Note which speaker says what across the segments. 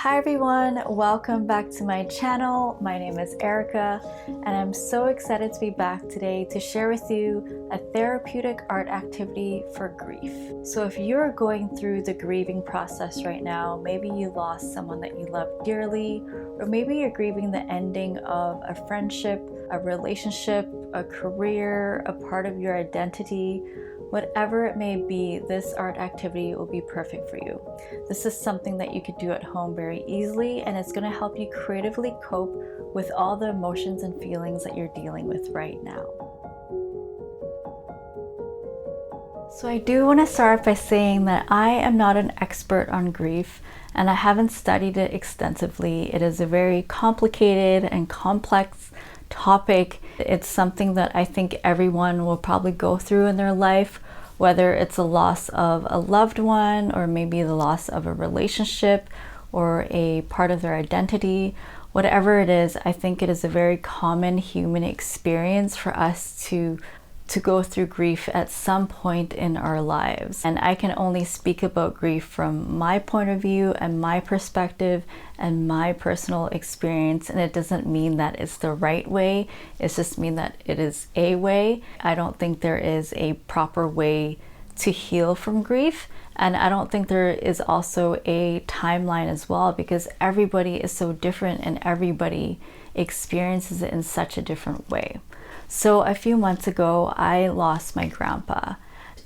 Speaker 1: Hi everyone, welcome back to my channel. My name is Erica and I'm so excited to be back today to share with you a therapeutic art activity for grief. So if you're going through the grieving process right now, maybe you lost someone that you love dearly, or maybe you're grieving the ending of a friendship, a relationship, a career, a part of your identity, whatever it may be, this art activity will be perfect for you. This is something that you could do at home very easily, and it's going to help you creatively cope with all the emotions and feelings that you're dealing with right now. So I do want to start by saying that I am not an expert on grief, and I haven't studied it extensively. It is a very complicated and complex topic. It's something that I think everyone will probably go through in their life, whether it's a loss of a loved one or maybe the loss of a relationship or a part of their identity. Whatever it is, I think it is a very common human experience for us to go through grief at some point in our lives. And I can only speak about grief from my point of view and my perspective and my personal experience. And it doesn't mean that it's the right way. It's just mean that it is a way. I don't think there is a proper way to heal from grief. And I don't think there is also a timeline as well, because everybody is so different and everybody experiences it in such a different way. So a few months ago, I lost my grandpa.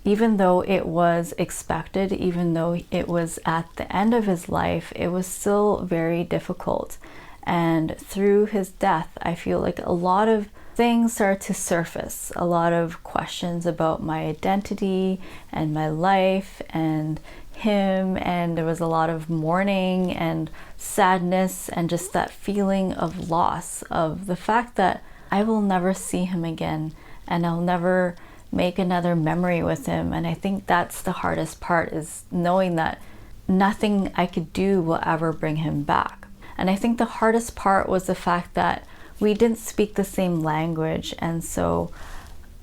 Speaker 1: Even though it was expected, even though it was at the end of his life, it was still very difficult. And through his death, I feel like a lot of things started to surface, a lot of questions about my identity and my life and him, and there was a lot of mourning and sadness and just that feeling of loss, of the fact that I will never see him again and I'll never make another memory with him. And I think that's the hardest part, is knowing that nothing I could do will ever bring him back. And I think the hardest part was the fact that we didn't speak the same language, and so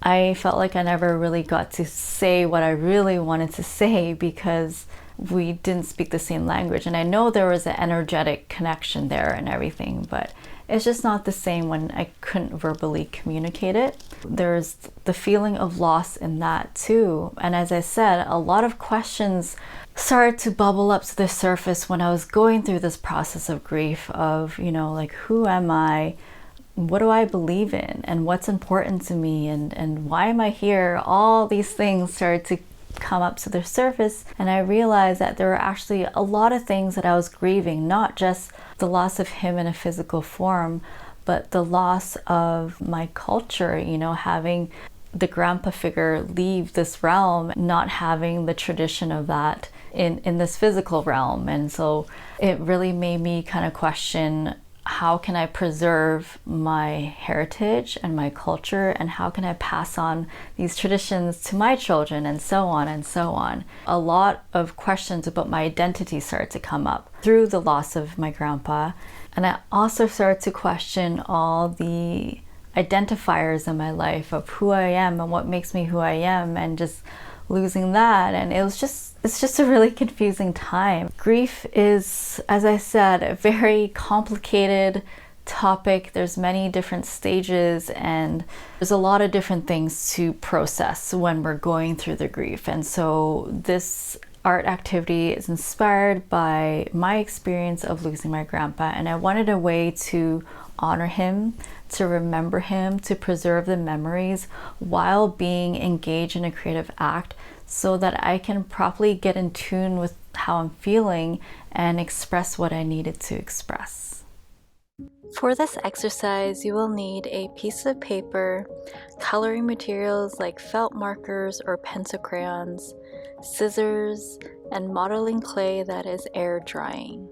Speaker 1: I felt like I never really got to say what I really wanted to say because we didn't speak the same language. And I know there was an energetic connection there and everything, but it's just not the same when I couldn't verbally communicate it. There's the feeling of loss in that too. And as I said, a lot of questions started to bubble up to the surface when I was going through this process of grief of, like, who am I? What do I believe in? And what's important to me? And why am I here? All these things started to come up to the surface, and I realized that there were actually a lot of things that I was grieving, not just the loss of him in a physical form, but the loss of my culture, having the grandpa figure leave this realm, not having the tradition of that in this physical realm. And so it really made me kind of question, how can I preserve my heritage and my culture, and how can I pass on these traditions to my children, and so on and so on. A lot of questions about my identity started to come up through the loss of my grandpa, and I also started to question all the identifiers in my life of who I am and what makes me who I am, and just losing that. And it's just a really confusing time. Grief is, as I said, a very complicated topic. There's many different stages, and there's a lot of different things to process when we're going through the grief. And so this art activity is inspired by my experience of losing my grandpa, and I wanted a way to honor him, to remember him, to preserve the memories while being engaged in a creative act, so that I can properly get in tune with how I'm feeling and express what I needed to express. For this exercise, you will need a piece of paper, coloring materials like felt markers or pencil crayons, scissors, and modeling clay that is air drying.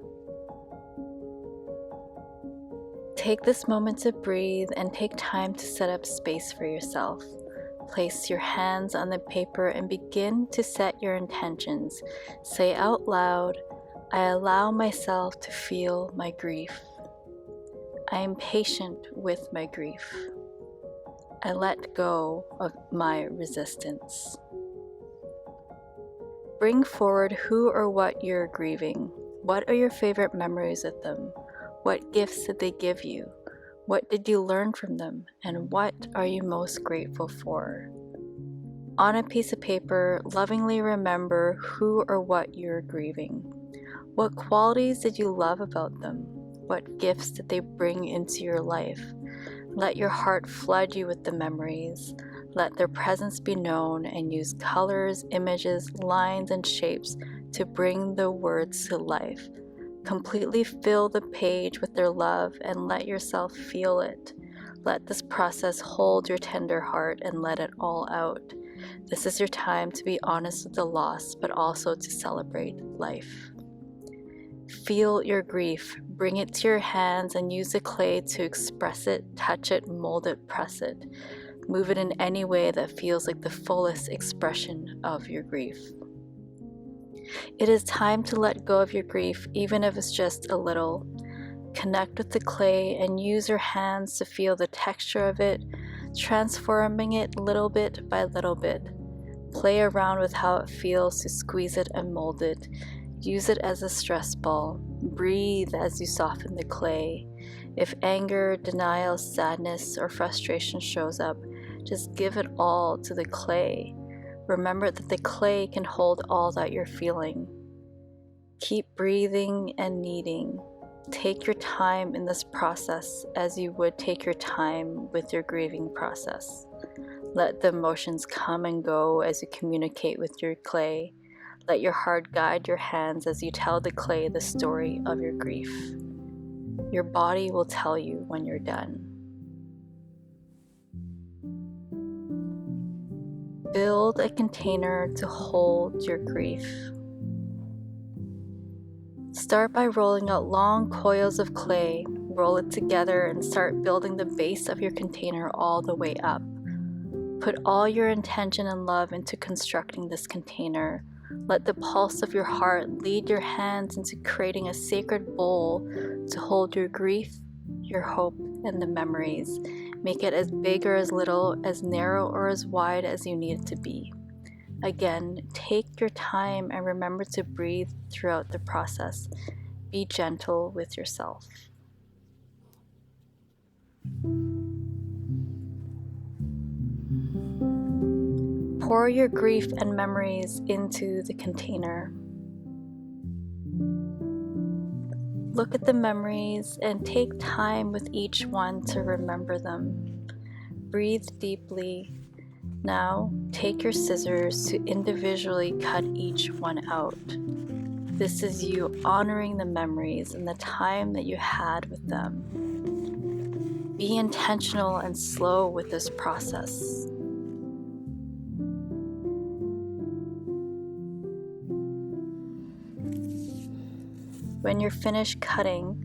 Speaker 1: Take this moment to breathe and take time to set up space for yourself. Place your hands on the paper and begin to set your intentions. Say out loud, I allow myself to feel my grief. I am patient with my grief. I let go of my resistance. Bring forward who or what you're grieving. What are your favorite memories with them? What gifts did they give you? What did you learn from them? And what are you most grateful for? On a piece of paper, lovingly remember who or what you're grieving. What qualities did you love about them? What gifts did they bring into your life? Let your heart flood you with the memories. Let their presence be known, and use colors, images, lines, and shapes to bring the words to life. Completely fill the page with their love and let yourself feel it. Let this process hold your tender heart and let it all out. This is your time to be honest with the loss, but also to celebrate life. Feel your grief, bring it to your hands, and use the clay to express it, touch it, mold it, press it. Move it in any way that feels like the fullest expression of your grief. It is time to let go of your grief, even if it's just a little. Connect with the clay and use your hands to feel the texture of it, transforming it little bit by little bit. Play around with how it feels to squeeze it and mold it. Use it as a stress ball. Breathe as you soften the clay. If anger, denial, sadness, or frustration shows up, just give it all to the clay. Remember that the clay can hold all that you're feeling. Keep breathing and kneading. Take your time in this process as you would take your time with your grieving process. Let the emotions come and go as you communicate with your clay. Let your heart guide your hands as you tell the clay the story of your grief. Your body will tell you when you're done. Build a container to hold your grief. Start by rolling out long coils of clay. Roll it together and start building the base of your container all the way up. Put all your intention and love into constructing this container. Let the pulse of your heart lead your hands into creating a sacred bowl to hold your grief, your hope, and the memories. Make it as big or as little, as narrow or as wide as you need it to be. Again, take your time and remember to breathe throughout the process. Be gentle with yourself. Pour your grief and memories into the container. Look at the memories and take time with each one to remember them. Breathe deeply. Now, take your scissors to individually cut each one out. This is you honoring the memories and the time that you had with them. Be intentional and slow with this process. When you're finished cutting,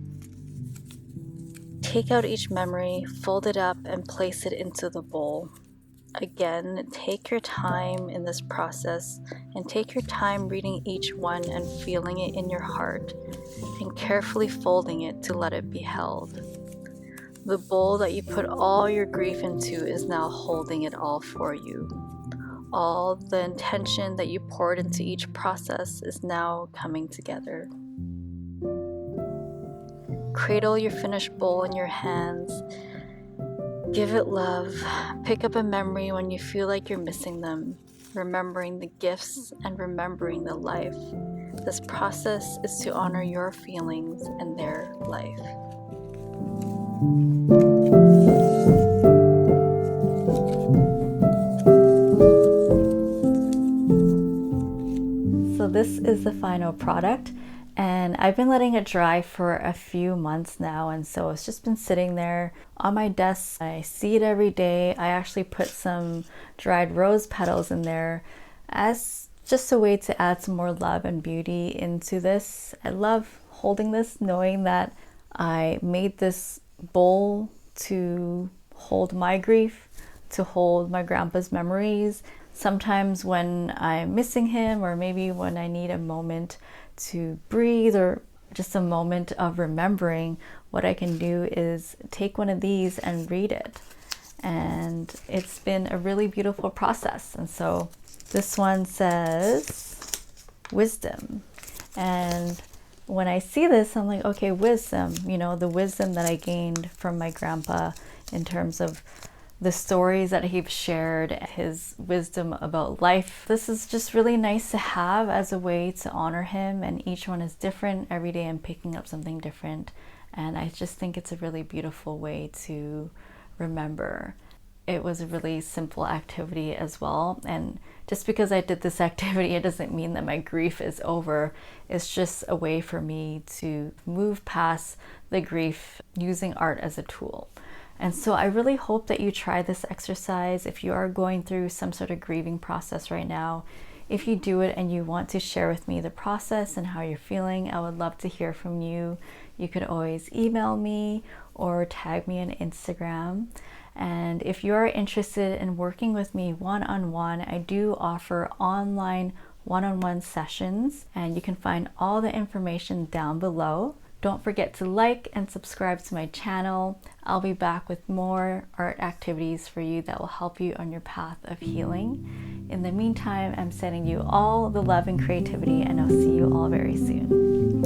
Speaker 1: take out each memory, fold it up, and place it into the bowl. Again, take your time in this process and take your time reading each one and feeling it in your heart and carefully folding it to let it be held. The bowl that you put all your grief into is now holding it all for you. All the intention that you poured into each process is now coming together. Cradle your finished bowl in your hands. Give it love. Pick up a memory when you feel like you're missing them, remembering the gifts and remembering the life. This process is to honor your feelings and their life. So this is the final product. And I've been letting it dry for a few months now, and so it's just been sitting there on my desk. I see it every day. I actually put some dried rose petals in there as just a way to add some more love and beauty into this. I love holding this, knowing that I made this bowl to hold my grief, to hold my grandpa's memories. Sometimes when I'm missing him, or maybe when I need a moment to breathe or just a moment of remembering, what I can do is take one of these and read it. And it's been a really beautiful process. And so this one says wisdom. And when I see this, I'm like, okay, wisdom, the wisdom that I gained from my grandpa in terms of the stories that he's shared, his wisdom about life. This is just really nice to have as a way to honor him, and each one is different. Every day I'm picking up something different, and I just think it's a really beautiful way to remember. It was a really simple activity as well, and just because I did this activity, it doesn't mean that my grief is over. It's just a way for me to move past the grief using art as a tool. And so I really hope that you try this exercise if you are going through some sort of grieving process right now. If you do it and you want to share with me the process and how you're feeling, I would love to hear from you. You could always email me or tag me on Instagram. And if you're interested in working with me one-on-one, I do offer online one-on-one sessions, and you can find all the information down below. Don't forget to like and subscribe to my channel. I'll be back with more art activities for you that will help you on your path of healing. In the meantime, I'm sending you all the love and creativity, and I'll see you all very soon.